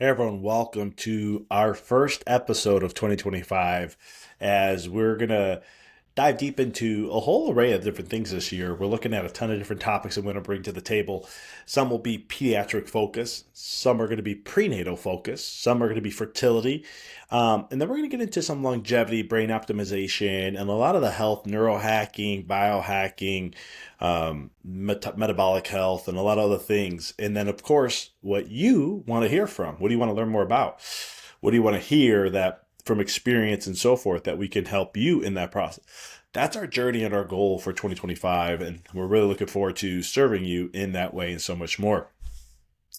Hey everyone, welcome to our first episode of 2025 as we're going to dive deep into a whole array of different things this year. We're looking at a ton of different topics I'm going to bring to the table. Some will be pediatric focus, some are going to be prenatal focus, some are going to be fertility, and then we're going to get into some longevity, brain optimization, and a lot of the health, neurohacking, biohacking, metabolic health, and a lot of other things. And then, of course, what you want to hear from. What do you want to learn more about? What do you want to hear that from experience and so forth that we can help you in that process? That's our journey and our goal for 2025. And we're really looking forward to serving you in that way and so much more.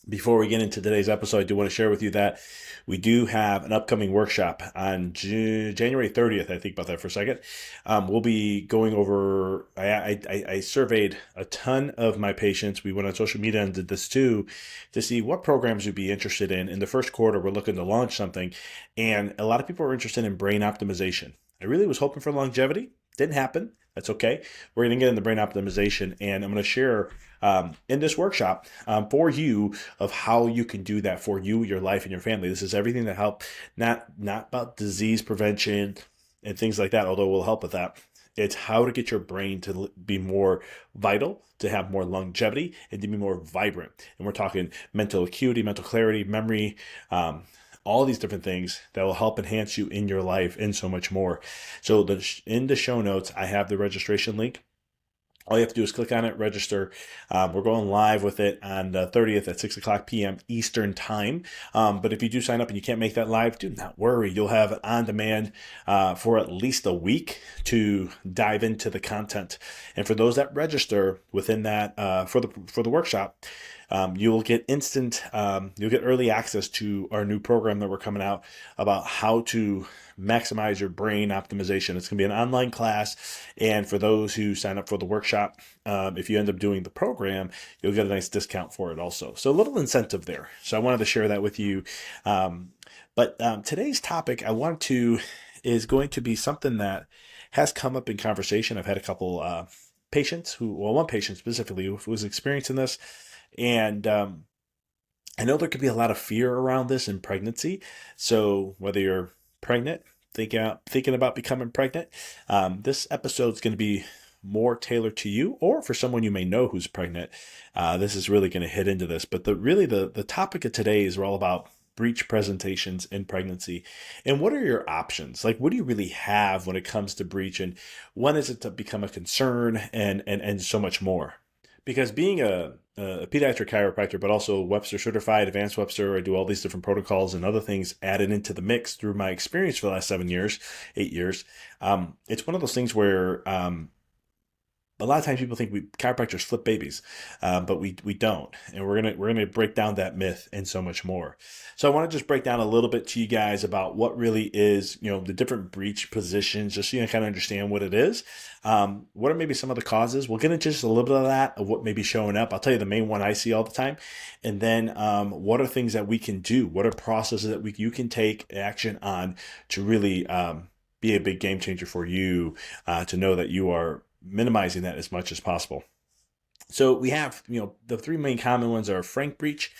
Before we get into today's episode, I do want to share with you that we do have an upcoming workshop on January 30th. I think about that for a second. We'll be going over, I surveyed a ton of my patients. We went on social media and did this too to see what programs you'd be interested in. In the first quarter, we're looking to launch something. And a lot of people are interested in brain optimization. I really was hoping for longevity. Didn't happen. That's okay. We're going to get into brain optimization, and I'm going to share in this workshop for you of how you can do that for you, your life, and your family. This is everything that help, not about disease prevention and things like that, although we'll help with that. It's how to get your brain to be more vital, to have more longevity, and to be more vibrant. And we're talking mental acuity, mental clarity, memory, all these different things that will help enhance you in your life and so much more. So in the show notes, I have the registration link. All you have to do is click on it, register. We're going live with it on the 30th at 6 o'clock p.m. Eastern time. But if you do sign up and you can't make that live, do not worry. You'll have it on demand for at least a week to dive into the content. And for those that register within that for the workshop, you'll get you'll get early access to our new program that we're coming out about how to maximize your brain optimization. It's going to be an online class. And for those who sign up for the workshop, if you end up doing the program, you'll get a nice discount for it also. So a little incentive there. So I wanted to share that with you. But today's topic is going to be something that has come up in conversation. I've had a couple patients one patient specifically who was experiencing this. And I know there could be a lot of fear around this in pregnancy. So whether you're pregnant, thinking about becoming pregnant, this episode is going to be more tailored to you, or for someone you may know who's pregnant. This is really going to hit into this. But the topic of today is all about breech presentations in pregnancy, and what are your options? Like, what do you really have when it comes to breech, and when is it to become a concern, and so much more? Because being a pediatric chiropractor, but also Webster certified, advanced Webster, I do all these different protocols and other things added into the mix through my experience for the last 8 years. It's one of those things where a lot of times people think we chiropractors flip babies, but we don't, and we're gonna break down that myth and so much more. So I want to just break down a little bit to you guys about what really is, the different breech positions, just so you kind of understand what it is. What are maybe some of the causes? We'll get into just a little bit of that, of what may be showing up. I'll tell you the main one I see all the time, and then what are things that we can do? What are processes that you can take action on to really be a big game changer for you, to know that you are minimizing that as much as possible. So we have, the three main common ones are frank breech.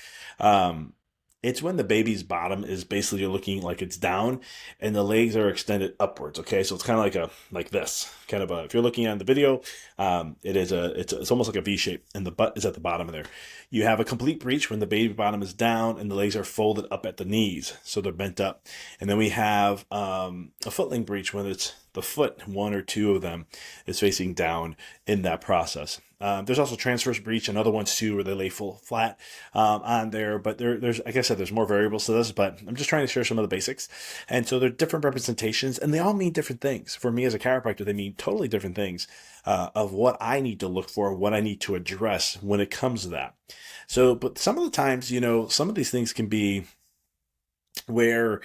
It's when the baby's bottom is basically looking like it's down and the legs are extended upwards. Okay, so it's kind of like this kind of if you're looking on the video, it's almost like a V shape, and the butt is at the bottom of there. You have a complete breech when the baby bottom is down and the legs are folded up at the knees, so they're bent up. And then we have a footling breech when it's the foot, one or two of them, is facing down in that process. There's also transverse breech and other ones too, where they lay full flat on there. But there's, like I said, there's more variables to this, but I'm just trying to share some of the basics. And so they're different representations, and they all mean different things. For me as a chiropractor, they mean totally different things of what I need to look for, what I need to address when it comes to that. So, but some of the times, some of these things can be where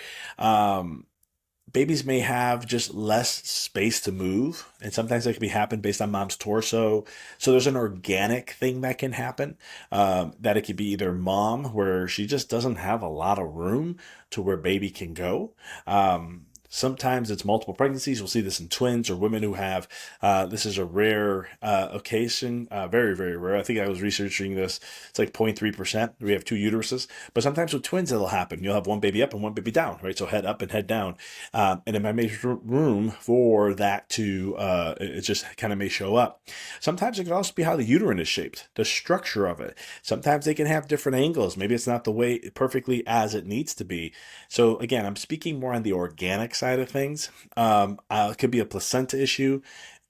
babies may have just less space to move, and sometimes that can be happen based on mom's torso. So there's an organic thing that can happen, that it could be either mom, where she just doesn't have a lot of room to where baby can go. Sometimes it's multiple pregnancies. We'll see this in twins or women who have, this is a rare occasion, very, very rare. I think I was researching this. It's like 0.3%. We have two uteruses. But sometimes with twins, it'll happen. You'll have one baby up and one baby down, right? So head up and head down. And it might make room for that to, it just kind of may show up. Sometimes it can also be how the uterine is shaped, the structure of it. Sometimes they can have different angles. Maybe it's not the way perfectly as it needs to be. So again, I'm speaking more on the organic side of things. It could be a placenta issue,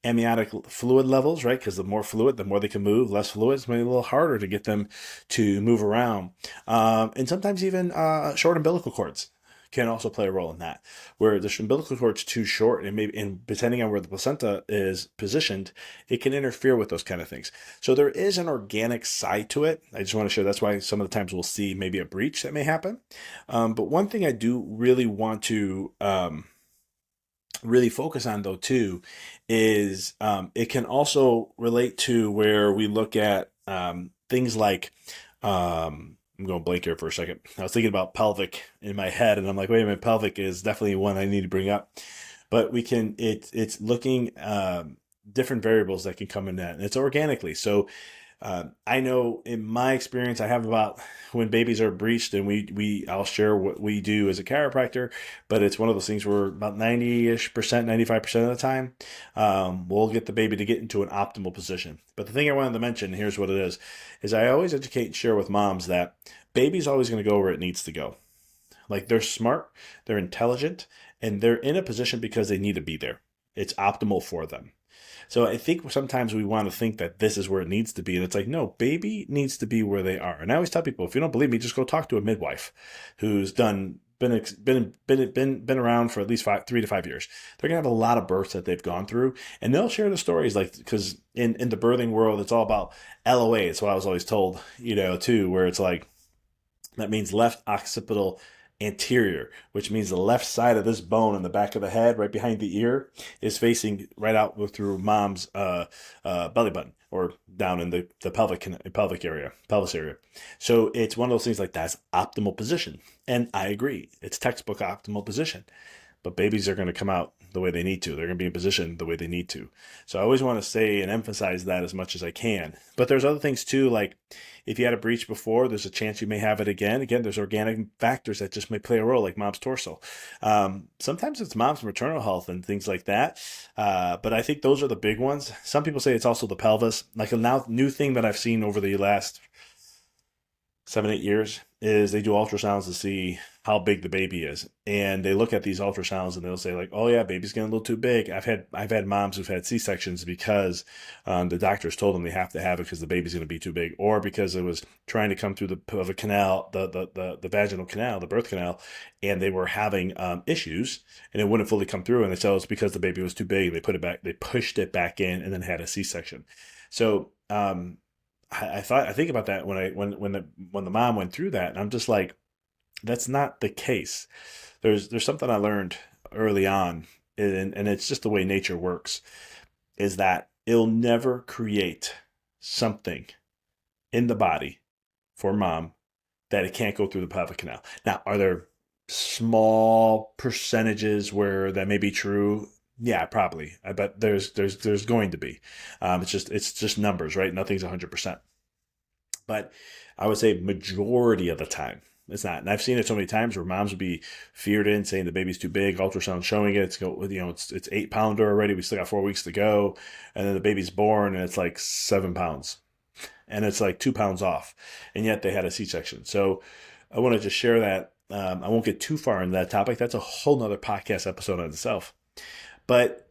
amniotic fluid levels, right? Because the more fluid, the more they can move. Less fluid, it's maybe a little harder to get them to move around. And sometimes even short umbilical cords can also play a role in that, where the umbilical cord's too short, and maybe, and depending on where the placenta is positioned, it can interfere with those kind of things. So there is an organic side to it. I just want to share. That's why some of the times we'll see maybe a breech that may happen. But one thing I do really want to really focus on though too is it can also relate to where we look at things like I'm going blank here for a second. I was thinking about pelvic in my head, and I'm like, wait a minute, pelvic is definitely one I need to bring up. But we can, it's looking different variables that can come in that, and it's organically. So I know in my experience, I have about when babies are breached, and I'll share what we do as a chiropractor, but it's one of those things where about 90-ish%, 95% of the time, we'll get the baby to get into an optimal position. But the thing I wanted to mention, here's what it is I always educate and share with moms that baby's always going to go where it needs to go. Like they're smart, they're intelligent, and they're in a position because they need to be there. It's optimal for them. So I think sometimes we want to think that this is where it needs to be. And it's like, no, baby needs to be where they are. And I always tell people, if you don't believe me, just go talk to a midwife who's been around for at least 3 to 5 years. They're going to have a lot of births that they've gone through, and they'll share the stories, like, because in the birthing world, it's all about LOA. It's what I was always told, too, where it's like, that means left occipital anterior, which means the left side of this bone in the back of the head, right behind the ear, is facing right out through mom's belly button, or down in the pelvic area, pelvis area. So it's one of those things like that's optimal position. And I agree, it's textbook optimal position. But babies are going to come out the way they need to. They're going to be in position the way they need to. So I always want to say and emphasize that as much as I can. But there's other things too, like if you had a breech before, there's a chance you may have it again. Again, there's organic factors that just may play a role, like mom's torso. Sometimes it's mom's maternal health and things like that. But I think those are the big ones. Some people say it's also the pelvis. Like a new thing that I've seen over the last 7-8 years is they do ultrasounds to see how big the baby is, and they look at these ultrasounds and they'll say like, oh yeah, baby's getting a little too big. I've had moms who've had C-sections because the doctors told them they have to have it because the baby's going to be too big, or because it was trying to come through the pelvic canal, the vaginal canal, the birth canal, and they were having issues and it wouldn't fully come through, and they said it's because the baby was too big. They put it back, they pushed it back in, and then had a C-section. So I think about that when the mom went through that, and I'm just like, that's not the case. There's something I learned early on, and it's just the way nature works, is that it'll never create something in the body for mom that it can't go through the pelvic canal. Now, are there small percentages where that may be true? Yeah, probably. I bet there's going to be. It's just numbers, right? Nothing's 100%. But I would say majority of the time, it's not. And I've seen it so many times where moms would be feared in, saying the baby's too big, ultrasound showing it. It's 8-pounder already. We still got 4 weeks to go. And then the baby's born and it's like 7 pounds. And it's like 2 pounds off. And yet they had a C-section. So I want to just share that. I won't get too far into that topic. That's a whole nother podcast episode on itself. But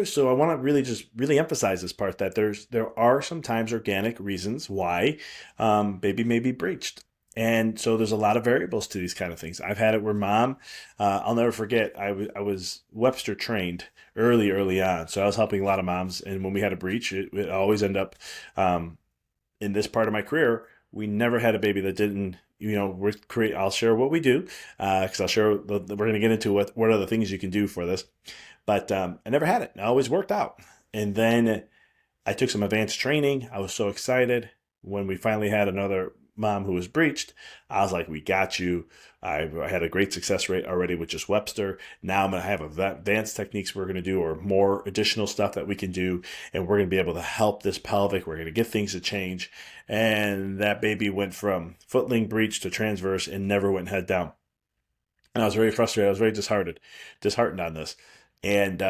so I want to really emphasize this part, that there are sometimes organic reasons why baby may be breached. And so there's a lot of variables to these kind of things. I've had it where mom, I'll never forget, I was Webster trained early on. So I was helping a lot of moms. And when we had a breach, it always ended up, in this part of my career, we never had a baby that didn't, I'll share what we do, because I'll share, we're going to get into what are the things you can do for this. But I never had it. It always worked out. And then I took some advanced training. I was so excited when we finally had another mom who was breached, I was like, we got you. I had a great success rate already with just Webster. Now I'm going to have advanced techniques we're going to do, or more additional stuff that we can do. And we're going to be able to help this pelvic. We're going to get things to change. And that baby went from footling breech to transverse and never went head down. And I was very frustrated. I was very disheartened on this. And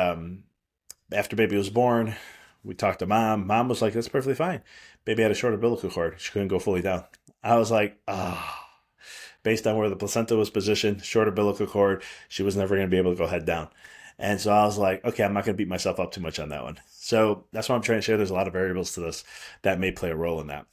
after baby was born, we talked to mom. Mom was like, that's perfectly fine. Baby had a short umbilical cord. She couldn't go fully down. I was like, based on where the placenta was positioned, short umbilical cord, she was never going to be able to go head down. And so I was like, okay, I'm not going to beat myself up too much on that one. So that's what I'm trying to share. There's a lot of variables to this that may play a role in that.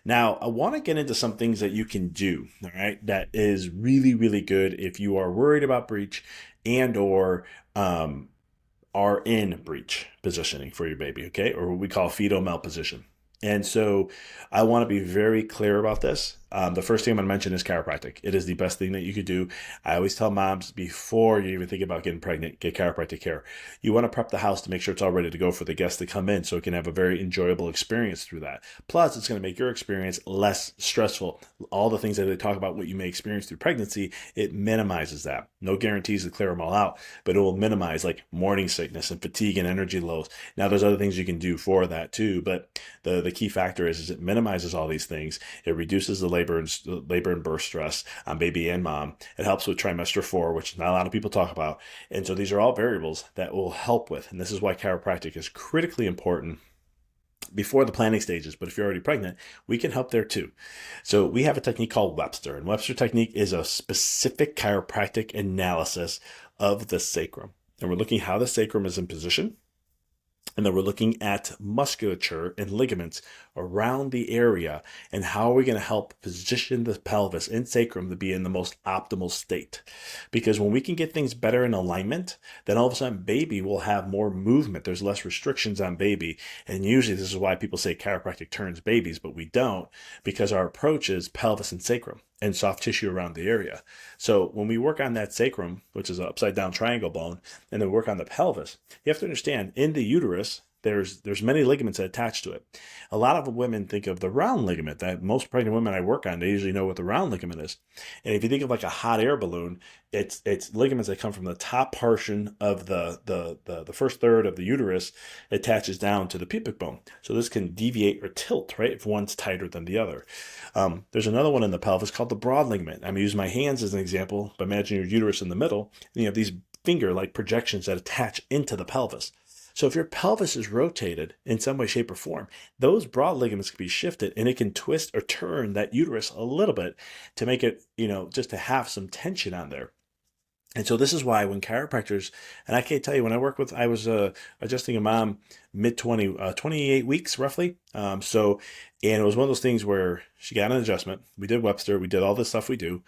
Now, I want to get into some things that you can do, all right, that is really, really good if you are worried about breech and or are in breech positioning for your baby, okay, or what we call fetal malposition. And so I want to be very clear about this. The first thing I'm going to mention is chiropractic. It is the best thing that you could do. I always tell moms, before you even think about getting pregnant, get chiropractic care. You want to prep the house to make sure it's all ready to go for the guests to come in so it can have a very enjoyable experience through that. Plus, it's going to make your experience less stressful. All the things that they talk about what you may experience through pregnancy, it minimizes that. No guarantees to clear them all out, but it will minimize like morning sickness and fatigue and energy lows. Now, there's other things you can do for that too, but the key factor is it minimizes all these things. It reduces the labor and birth stress on baby and mom. It helps with trimester 4, which not a lot of people talk about. And so these are all variables that will help with. And this is why chiropractic is critically important before the planning stages. But if you're already pregnant, we can help there too. So we have a technique called Webster. And Webster Technique is a specific chiropractic analysis of the sacrum. And we're looking how the sacrum is in position. And then we're looking at musculature and ligaments around the area and how are we going to help position the pelvis and sacrum to be in the most optimal state. Because when we can get things better in alignment, then all of a sudden baby will have more movement. There's less restrictions on baby. And usually this is why people say chiropractic turns babies, but we don't, because our approach is pelvis and sacrum and soft tissue around the area. So when we work on that sacrum, which is an upside down triangle bone, and then work on the pelvis, you have to understand in the uterus, there's many ligaments that attach to it. A lot of women think of the round ligament. That most pregnant women I work on, they usually know what the round ligament is. And if you think of like a hot air balloon, it's ligaments that come from the top portion of the first third of the uterus, attaches down to the pubic bone. So this can deviate or tilt, right, if one's tighter than the other. There's another one in the pelvis called the broad ligament. I'm using my hands as an example, but imagine your uterus in the middle, and you have these finger-like projections that attach into the pelvis. So if your pelvis is rotated in some way, shape, or form, those broad ligaments can be shifted and it can twist or turn that uterus a little bit to make it, just to have some tension on there. And so this is why when chiropractors, and I can't tell you, when I was adjusting a mom mid-20, 28 weeks roughly. And it was one of those things where she got an adjustment. We did Webster. We did all this stuff we do.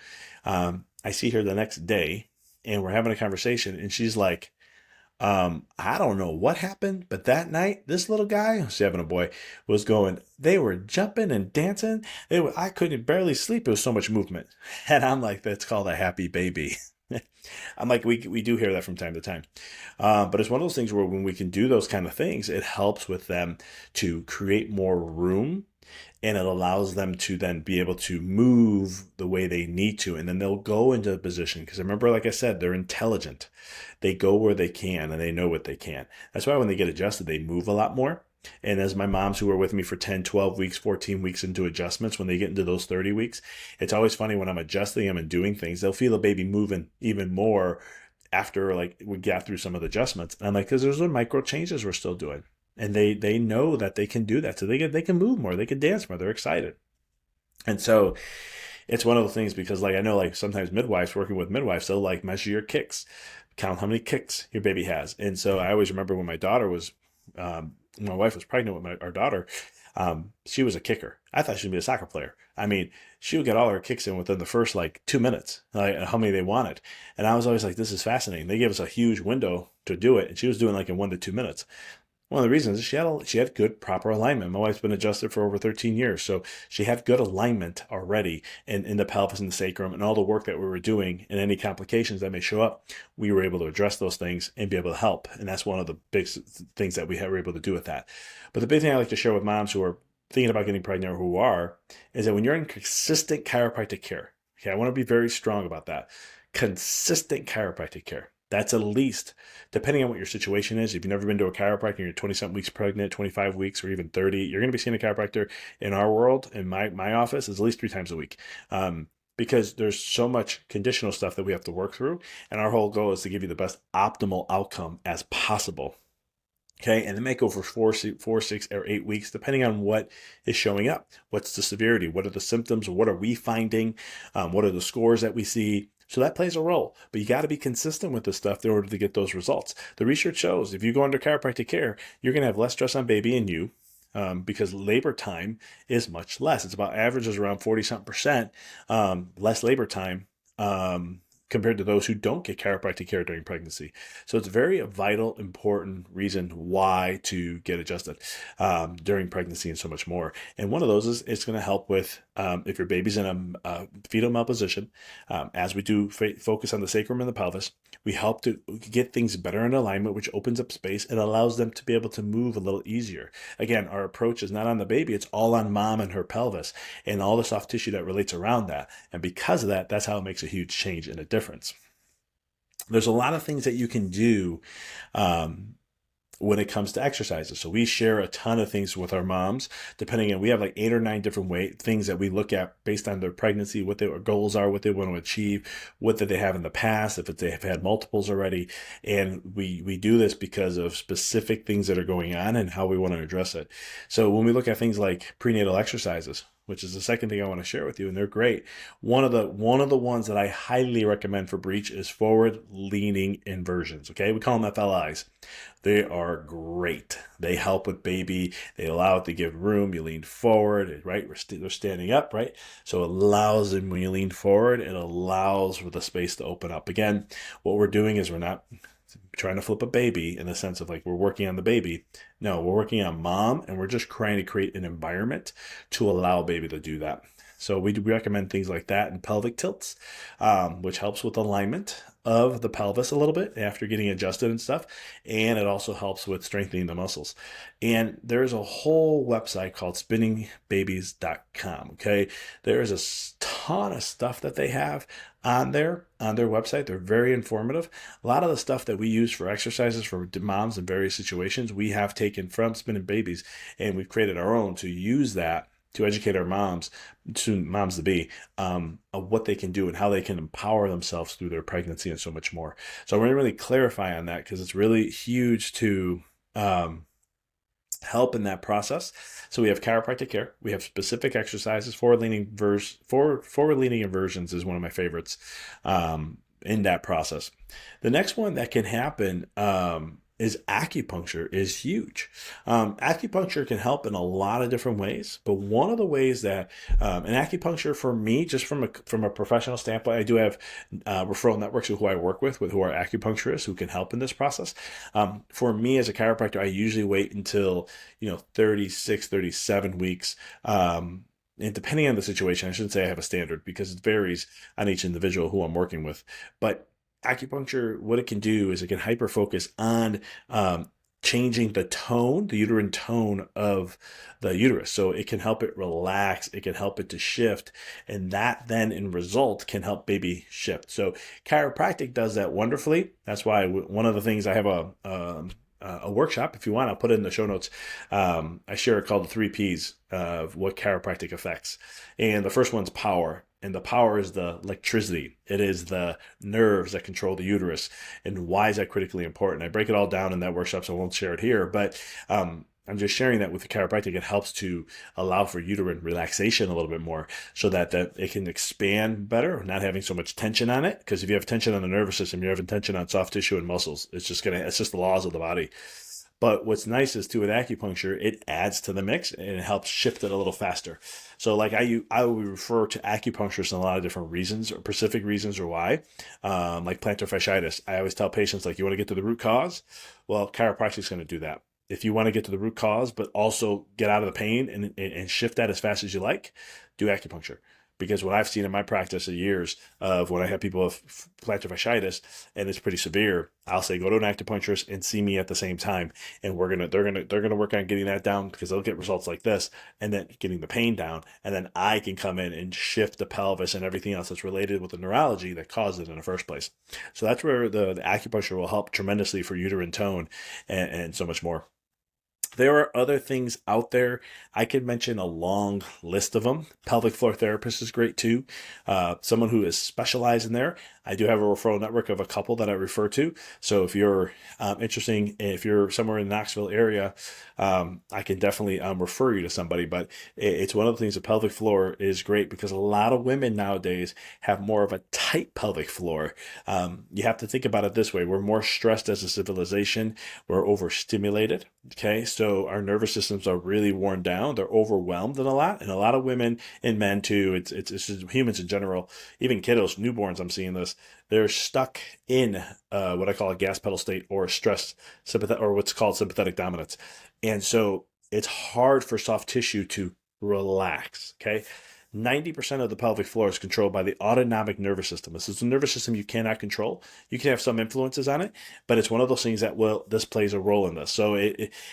I see her the next day and we're having a conversation and she's like, I don't know what happened, but that night, this little guy, she's having a boy, they were jumping and dancing. I couldn't barely sleep. It was so much movement. And I'm like, that's called a happy baby. I'm like, we do hear that from time to time. But it's one of those things where when we can do those kind of things, it helps with them to create more room. And it allows them to then be able to move the way they need to. And then they'll go into a position. Because remember, like I said, they're intelligent. They go where they can and they know what they can. That's why when they get adjusted, they move a lot more. And as my moms who were with me for 10, 12 weeks, 14 weeks into adjustments, when they get into those 30 weeks, it's always funny when I'm adjusting them and doing things, they'll feel the baby moving even more after like we got through some of the adjustments. And I'm like, because there's some micro changes we're still doing. And they know that they can do that. So they can move more. They can dance more. They're excited. And so it's one of those things because like I know like sometimes working with midwives, they'll like measure your kicks, count how many kicks your baby has. And so I always remember when my daughter was, my wife was pregnant with our daughter, she was a kicker. I thought she'd be a soccer player. I mean, she would get all her kicks in within the first like 2 minutes, like how many they wanted. And I was always like, this is fascinating. They gave us a huge window to do it. And she was doing like in 1 to 2 minutes. One of the reasons is she had good, proper alignment. My wife's been adjusted for over 13 years, so she had good alignment already in the pelvis and the sacrum and all the work that we were doing and any complications that may show up, we were able to address those things and be able to help. And that's one of the big things that we were able to do with that. But the big thing I like to share with moms who are thinking about getting pregnant or who are, is that when you're in consistent chiropractic care, okay, I want to be very strong about that. Consistent chiropractic care. That's at least, depending on what your situation is. If you've never been to a chiropractor and you're 20-something weeks pregnant, 25 weeks, or even 30, you're going to be seeing a chiropractor in our world, in my office, is at least 3 times a week. Because there's so much conditional stuff that we have to work through. And our whole goal is to give you the best optimal outcome as possible. Okay, and it may go for 4, 6, or 8 weeks, depending on what is showing up. What's the severity? What are the symptoms? What are we finding? What are the scores that we see? So that plays a role, but you got to be consistent with this stuff in order to get those results. The research shows if you go under chiropractic care, you're going to have less stress on baby and you, because labor time is much less. It's about averages around 40-something% less labor time compared to those who don't get chiropractic care during pregnancy. So it's a very vital, important reason why to get adjusted during pregnancy and so much more. And one of those is it's going to help with if your baby's in a fetal malposition, as we do focus on the sacrum and the pelvis, we help to get things better in alignment, which opens up space and allows them to be able to move a little easier. Again, our approach is not on the baby, it's all on mom and her pelvis and all the soft tissue that relates around that. And because of that, that's how it makes a huge change and a difference. There's a lot of things that you can do when it comes to exercises. So we share a ton of things with our moms, depending on, we have like 8 or 9 different things that we look at based on their pregnancy, what their goals are, what they want to achieve, what did they have in the past, if they have had multiples already. And we do this because of specific things that are going on and how we want to address it. So when we look at things like prenatal exercises, which is the second thing I want to share with you, and they're great. One of the ones that I highly recommend for Breech is forward leaning inversions. Okay, we call them FLIs. They are great. They help with baby. They allow it to give room. You lean forward, right? They're standing up, right? So it allows them, when you lean forward, it allows for the space to open up. Again, what we're doing is we're not trying to flip a baby in the sense of like we're working on the baby. No, we're working on mom, and we're just trying to create an environment to allow baby to do that. So we recommend things like that and pelvic tilts, which helps with alignment of the pelvis a little bit after getting adjusted and stuff. And it also helps with strengthening the muscles. And there's a whole website called spinningbabies.com. Okay. There is a ton of stuff that they have on their website. They're very informative. A lot of the stuff that we use for exercises for moms in various situations, we have taken from Spinning Babies, and we've created our own to use that to educate our moms, soon moms to be, of what they can do and how they can empower themselves through their pregnancy and so much more. So I want to really clarify on that because it's really huge to help in that process. So we have chiropractic care. We have specific exercises. Forward leaning inversions is one of my favorites in that process. The next one that can happen is acupuncture is huge. Acupuncture can help in a lot of different ways, but one of the ways that, and acupuncture for me, just from a professional standpoint, I do have referral networks of who I work with who are acupuncturists who can help in this process. For me as a chiropractor, I usually wait until 36, 37 weeks. And depending on the situation, I shouldn't say I have a standard because it varies on each individual who I'm working with, but acupuncture, what it can do is it can hyper focus on changing the tone, the uterine tone of the uterus. So it can help it relax, it can help it to shift, and that then in result can help baby shift. So chiropractic does that wonderfully. That's why one of the things I have a workshop, if you want, I'll put it in the show notes. I share it called the 3 Ps of what chiropractic affects. And the first one's power. And the power is the electricity. It is the nerves that control the uterus. And why is that critically important? I break it all down in that workshop, so I won't share it here. But I'm just sharing that with the chiropractic. It helps to allow for uterine relaxation a little bit more so that it can expand better, not having so much tension on it. Because if you have tension on the nervous system, you're having tension on soft tissue and muscles. It's just the laws of the body. But what's nice is too with acupuncture, it adds to the mix and it helps shift it a little faster. So like I will refer to acupuncturists in a lot of different reasons or specific reasons or why, like plantar fasciitis. I always tell patients, like, you want to get to the root cause? Well, chiropractic is going to do that. If you want to get to the root cause, but also get out of the pain and shift that as fast as you like, do acupuncture. Because what I've seen in my practice of years of when I have people with plantar fasciitis and it's pretty severe, I'll say go to an acupuncturist and see me at the same time, and they're gonna work on getting that down because they'll get results like this, and then getting the pain down, and then I can come in and shift the pelvis and everything else that's related with the neurology that caused it in the first place. So that's where the acupuncture will help tremendously for uterine tone and so much more. There are other things out there. I could mention a long list of them. Pelvic floor therapist is great too. Someone who is specialized in there. I do have a referral network of a couple that I refer to. So if you're interested, if you're somewhere in the Knoxville area, I can definitely refer you to somebody. But it's one of the things, the pelvic floor is great because a lot of women nowadays have more of a tight pelvic floor. You have to think about it this way. We're more stressed as a civilization. We're overstimulated. Okay, so our nervous systems are really worn down. They're overwhelmed in a lot, and a lot of women and men too. It's just humans in general, even kiddos, newborns. I'm seeing this. They're stuck in what I call a gas pedal state or stress sympathetic, or what's called sympathetic dominance, and so it's hard for soft tissue to relax. Okay. 90% of the pelvic floor is controlled by the autonomic nervous system. This is a nervous system you cannot control. You can have some influences on it, but it's one of those things that this plays a role in this. So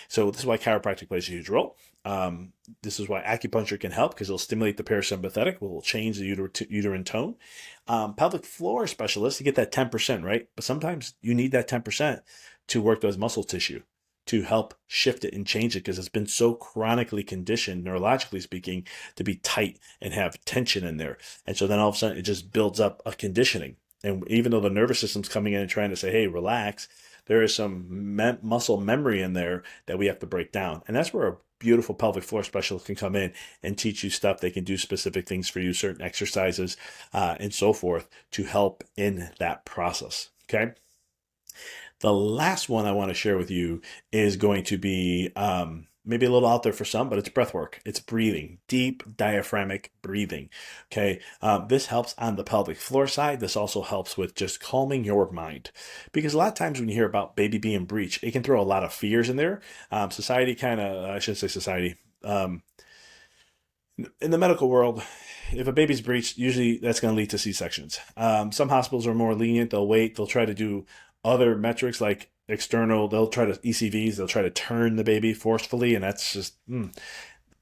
so this is why chiropractic plays a huge role. This is why acupuncture can help because it'll stimulate the parasympathetic, will change the uterine tone. Pelvic floor specialists, you get that 10%, right? But sometimes you need that 10% to work those muscle tissue, to help shift it and change it because it's been so chronically conditioned, neurologically speaking, to be tight and have tension in there. And so then all of a sudden it just builds up a conditioning. And even though the nervous system's coming in and trying to say, hey, relax, there is some muscle memory in there that we have to break down. And that's where a beautiful pelvic floor specialist can come in and teach you stuff. They can do specific things for you, certain exercises and so forth to help in that process. Okay. The last one I want to share with you is going to be maybe a little out there for some, but it's breath work. It's breathing, deep diaphragmatic breathing. Okay. This helps on the pelvic floor side. This also helps with just calming your mind. Because a lot of times when you hear about baby being breech, it can throw a lot of fears in there. Society kind of, I shouldn't say society. In the medical world, if a baby's breached, usually that's going to lead to C-sections. Some hospitals are more lenient. They'll wait. They'll try to do other metrics like external. They'll try to ECVs. They'll try to turn the baby forcefully, and that's just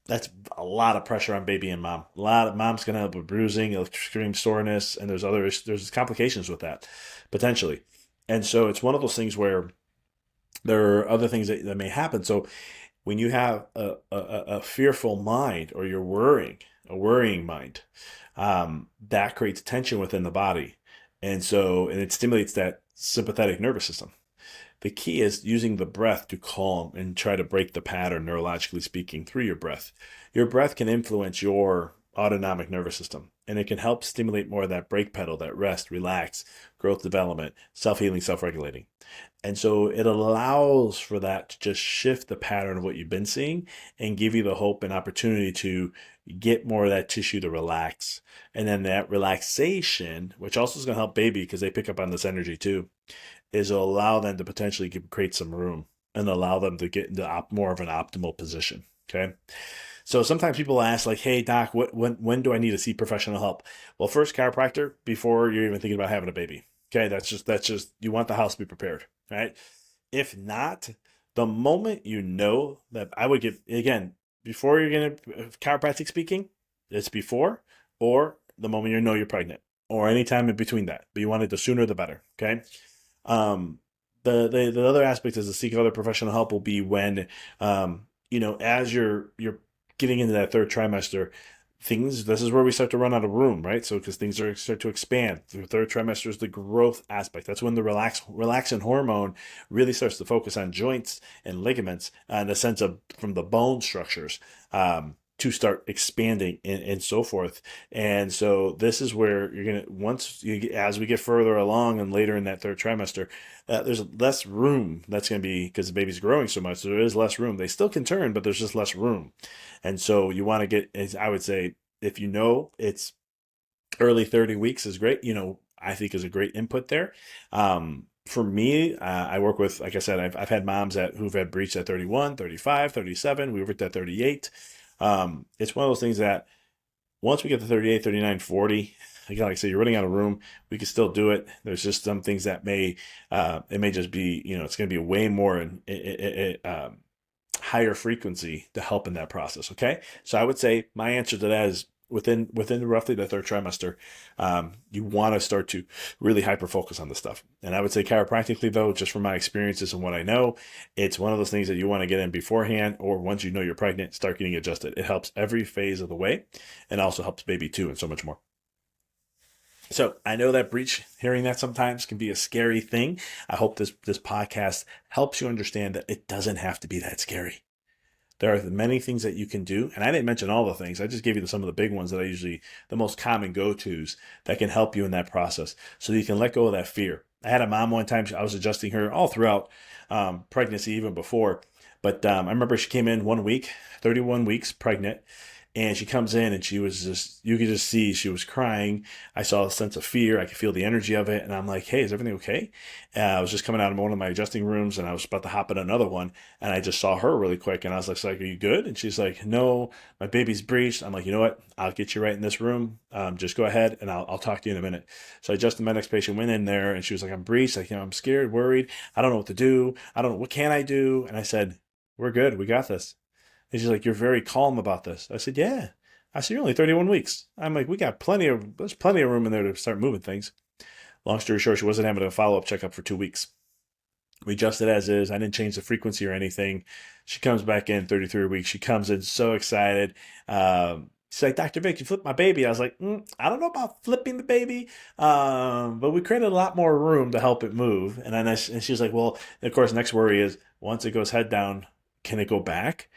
that's a lot of pressure on baby and mom. A lot of mom's going to have a bruising, extreme soreness, and there's complications with that potentially. And so it's one of those things where there are other things that may happen. So when you have a fearful mind or you're a worrying mind, that creates tension within the body. And it stimulates that sympathetic nervous system. The key is using the breath to calm and try to break the pattern, neurologically speaking, through your breath. Your breath can influence your autonomic nervous system, and it can help stimulate more of that brake pedal, that rest, relax, growth development, self-healing, self-regulating. And so it allows for that to just shift the pattern of what you've been seeing and give you the hope and opportunity to get more of that tissue to relax. And then that relaxation, which also is going to help baby because they pick up on this energy too, is allow them to potentially create some room and allow them to get into more of an optimal position. Okay. So sometimes people ask like, hey doc, when do I need to see professional help? Well, first chiropractor before you're even thinking about having a baby. Okay. That's just, you want the house to be prepared, right? If not, the moment you know that I would get, again, before you're going to chiropractic speaking, it's before or the moment you know you're pregnant or any time in between that, but you want it the sooner the better. Okay. The other aspect is to seek other professional help will be when, as you're getting into that third trimester, this is where we start to run out of room, right? So, because things start to expand. The third trimester is the growth aspect. That's when the relaxin hormone really starts to focus on joints and ligaments in the sense of from the bone structures to start expanding and so forth. And so this is where you're going to, as we get further along and later in that third trimester, there's less room that's going to be because the baby's growing so much. So there is less room. They still can turn, but there's just less room. And so you want to get, as I would say, if you know it's early 30 weeks is great, I think is a great input there. For me, I work with, like I said, I've had moms who've had breech at 31, 35, 37. We worked at 38. It's one of those things that Once we get to 38, 39, 40, again, like I said, you're running out of room. We can still do it. There's just some things that it may just be, it's going to be way more higher frequency to help in that process. Okay. So I would say my answer to that is within roughly the third trimester, you want to start to really hyper focus on this stuff. And I would say chiropractically, though, just from my experiences and what I know, it's one of those things that you want to get in beforehand, or once you know you're pregnant, start getting adjusted. It helps every phase of the way, and also helps baby too, and so much more. So I know that breech, hearing that sometimes can be a scary thing. I hope this podcast helps you understand that it doesn't have to be that scary. There are many things that you can do, and I didn't mention all the things. I just gave you some of the big ones that I usually, the most common go-tos that can help you in that process, so you can let go of that fear. I had a mom one time. I was adjusting her all throughout pregnancy, even before. But I remember she came in 1 week, 31 weeks pregnant, and she comes in and she was just, you could just see she was crying. I saw a sense of fear. I could feel the energy of it. And I'm like, hey, is everything okay? I was just coming out of one of my adjusting rooms and I was about to hop in another one. And I just saw her really quick. And I was like, are you good? And she's like, no, my baby's breached. I'm like, you know what? I'll get you right in this room. Just go ahead and I'll talk to you in a minute. So I adjusted my next patient, went in there, and she was like, I'm breached. Like, I'm scared, worried. I don't know what to do. I don't know. What can I do? And I said, we're good. We got this. And she's like, you're very calm about this. I said, yeah. I said, you're only 31 weeks. I'm like, there's plenty of room in there to start moving things. Long story short, she wasn't having a follow-up checkup for 2 weeks. We adjusted as is. I didn't change the frequency or anything. She comes back in 33 weeks. She comes in so excited. She's like, Dr. Vic, you flipped my baby. I was like, I don't know about flipping the baby, but we created a lot more room to help it move. And she's like, well, of course, next worry is once it goes head down, can it go back?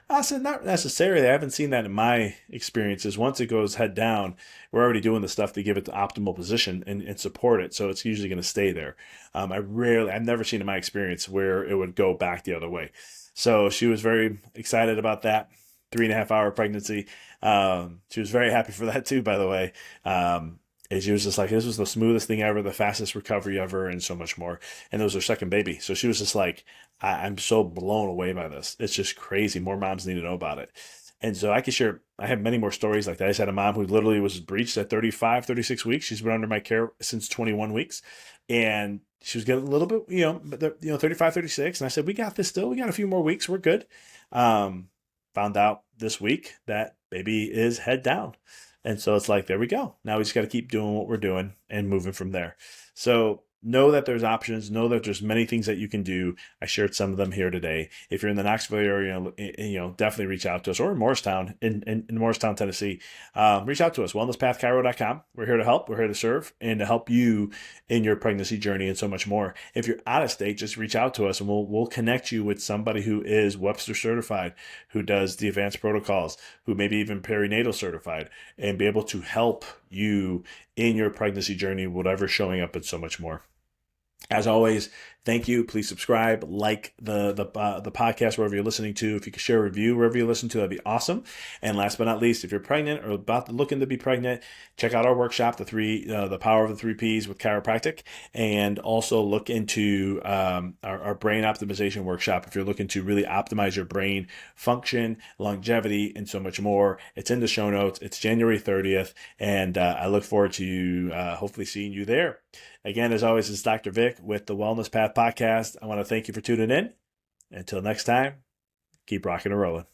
I said, not necessarily. I haven't seen that in my experiences. Once it goes head down, we're already doing the stuff to give it the optimal position and support it. So it's usually going to stay there. I've never seen in my experience where it would go back the other way. So she was very excited about that 3.5 hour pregnancy. She was very happy for that too, by the way. And she was just like, this was the smoothest thing ever, the fastest recovery ever, and so much more. And it was her second baby. So she was just like, I'm so blown away by this. It's just crazy. More moms need to know about it. And so I have many more stories like that. I just had a mom who literally was breached at 35, 36 weeks. She's been under my care since 21 weeks. And she was getting a little bit, 35, 36. And I said, we got this still. We got a few more weeks. We're good. Found out this week that baby is head down. And so it's like, there we go. Now we just got to keep doing what we're doing and moving from there. So know that there's options. Know that there's many things that you can do. I shared some of them here today. If you're in the Knoxville area, definitely reach out to us, or in Morristown, in Morristown, Tennessee. Reach out to us, wellnesspathchiro.com. We're here to help. We're here to serve and to help you in your pregnancy journey and so much more. If you're out of state, just reach out to us and we'll connect you with somebody who is Webster certified, who does the advanced protocols, who maybe even perinatal certified, and be able to help you in your pregnancy journey, whatever's showing up, and so much more. As always, thank you. Please subscribe, like the podcast wherever you're listening to. If you could share a review wherever you're listening to, that'd be awesome. And last but not least, if you're pregnant or looking to be pregnant, check out our workshop, the power of the 3 Ps with chiropractic, and also look into our brain optimization workshop if you're looking to really optimize your brain function, longevity, and so much more. It's in the show notes. It's January 30th, and I look forward to hopefully seeing you there. Again, as always, it's Dr. Vic with the Wellness Path Podcast. I want to thank you for tuning in. Until next time, keep rocking and rolling.